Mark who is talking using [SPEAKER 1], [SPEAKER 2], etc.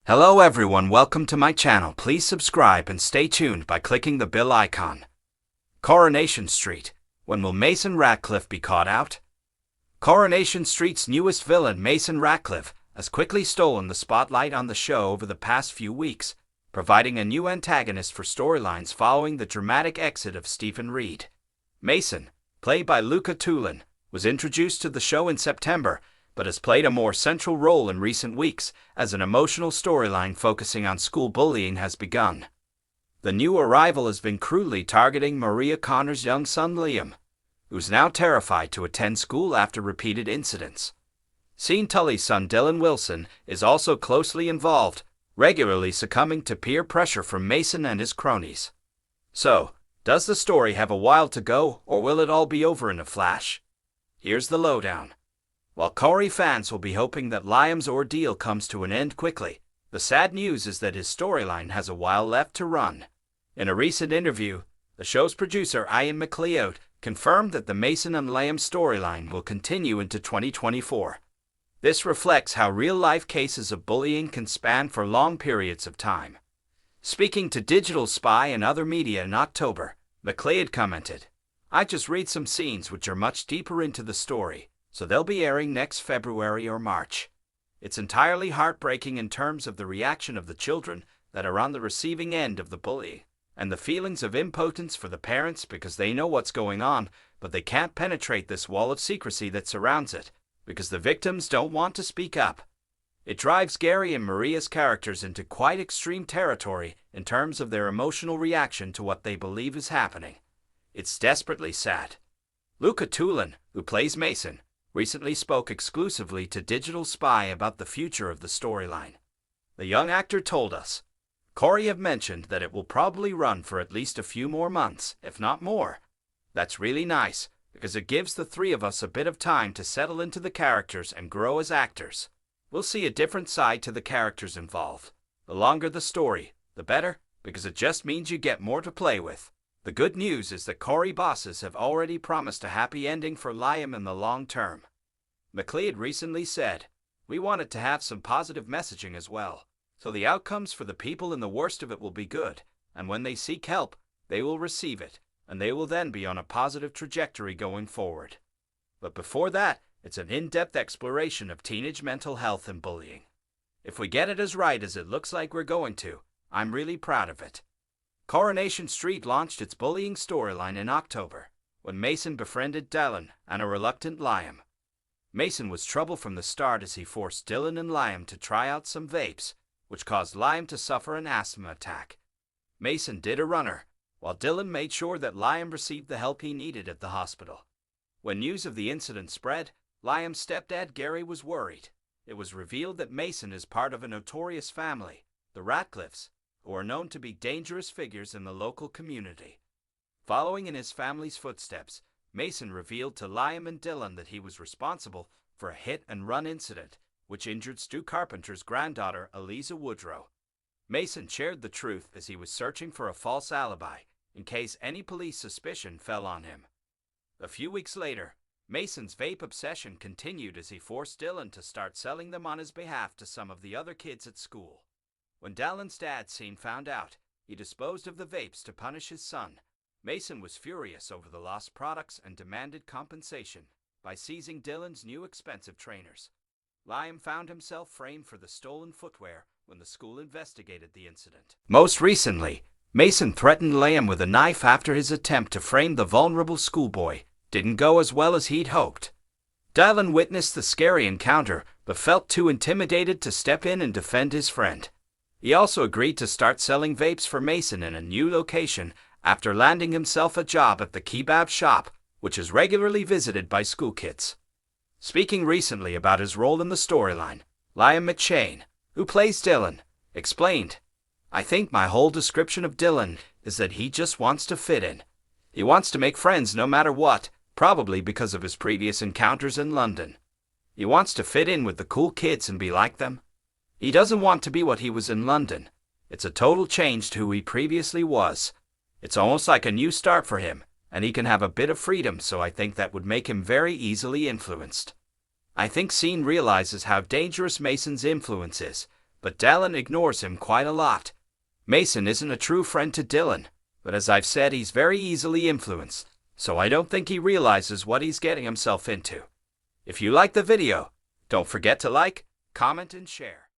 [SPEAKER 1] Hello everyone, welcome to my channel. Please subscribe and stay tuned by clicking the bell icon. Coronation Street. When will Mason Radcliffe be caught out? Coronation Street's newest villain, Mason Radcliffe, has quickly stolen the spotlight on the show over the past few weeks, providing a new antagonist for storylines following the dramatic exit of Stephen Reed. Mason, played by Luca Tulin, was introduced to the show in September, but has played a more central role in recent weeks as an emotional storyline focusing on school bullying has begun. The new arrival has been cruelly targeting Maria Connor's young son Liam, who's now terrified to attend school after repeated incidents. Sean Tully's son Dylan Wilson is also closely involved, regularly succumbing to peer pressure from Mason and his cronies. So, does the story have a while to go, or will it all be over in a flash? Here's the lowdown. While Corey fans will be hoping that Liam's ordeal comes to an end quickly, the sad news is that his storyline has a while left to run. In a recent interview, the show's producer Ian McLeod confirmed that the Mason and Liam storyline will continue into 2024. This reflects how real-life cases of bullying can span for long periods of time. Speaking to Digital Spy and other media in October, McLeod commented, "I just read some scenes which are much deeper into the story, so they'll be airing next February or March. It's entirely heartbreaking in terms of the reaction of the children that are on the receiving end of the bullying, and the feelings of impotence for the parents because they know what's going on, but they can't penetrate this wall of secrecy that surrounds it, because the victims don't want to speak up. It drives Gary and Maria's characters into quite extreme territory in terms of their emotional reaction to what they believe is happening. It's desperately sad." Luca Tulin, who plays Mason, recently spoke exclusively to Digital Spy about the future of the storyline. The young actor told us, "Corey have mentioned that it will probably run for at least a few more months, if not more. That's really nice, because it gives the three of us a bit of time to settle into the characters and grow as actors. We'll see a different side to the characters involved. The longer the story, the better, because it just means you get more to play with." The good news is that Corey bosses have already promised a happy ending for Liam in the long term. McLeod recently said, "We wanted to have some positive messaging as well, so the outcomes for the people in the worst of it will be good, and when they seek help, they will receive it, and they will then be on a positive trajectory going forward. But before that, it's an in-depth exploration of teenage mental health and bullying. If we get it as right as it looks like we're going to, I'm really proud of it." Coronation Street launched its bullying storyline in October, when Mason befriended Dylan and a reluctant Liam. Mason was trouble from the start as he forced Dylan and Liam to try out some vapes, which caused Liam to suffer an asthma attack. Mason did a runner, while Dylan made sure that Liam received the help he needed at the hospital. When news of the incident spread, Liam's stepdad Gary was worried. It was revealed that Mason is part of a notorious family, the Radcliffes, who are known to be dangerous figures in the local community. Following in his family's footsteps, Mason revealed to Liam and Dylan that he was responsible for a hit-and-run incident, which injured Stu Carpenter's granddaughter, Eliza Woodrow. Mason shared the truth as he was searching for a false alibi, in case any police suspicion fell on him. A few weeks later, Mason's vape obsession continued as he forced Dylan to start selling them on his behalf to some of the other kids at school. When Dylan's dad Sean found out, he disposed of the vapes to punish his son. Mason was furious over the lost products and demanded compensation by seizing Dylan's new expensive trainers. Liam found himself framed for the stolen footwear when the school investigated the incident. Most recently, Mason threatened Liam with a knife after his attempt to frame the vulnerable schoolboy didn't go as well as he'd hoped. Dylan witnessed the scary encounter but felt too intimidated to step in and defend his friend. He also agreed to start selling vapes for Mason in a new location after landing himself a job at the kebab shop, which is regularly visited by school kids. Speaking recently about his role in the storyline, Liam McShane, who plays Dylan, explained, "I think my whole description of Dylan is that he just wants to fit in. He wants to make friends no matter what, probably because of his previous encounters in London. He wants to fit in with the cool kids and be like them. He doesn't want to be what he was in London. It's a total change to who he previously was. It's almost like a new start for him, and he can have a bit of freedom, so I think that would make him very easily influenced. I think Sean realizes how dangerous Mason's influence is, but Dylan ignores him quite a lot. Mason isn't a true friend to Dylan, but as I've said, he's very easily influenced, so I don't think he realizes what he's getting himself into. If you like the video, don't forget to like, comment, and share.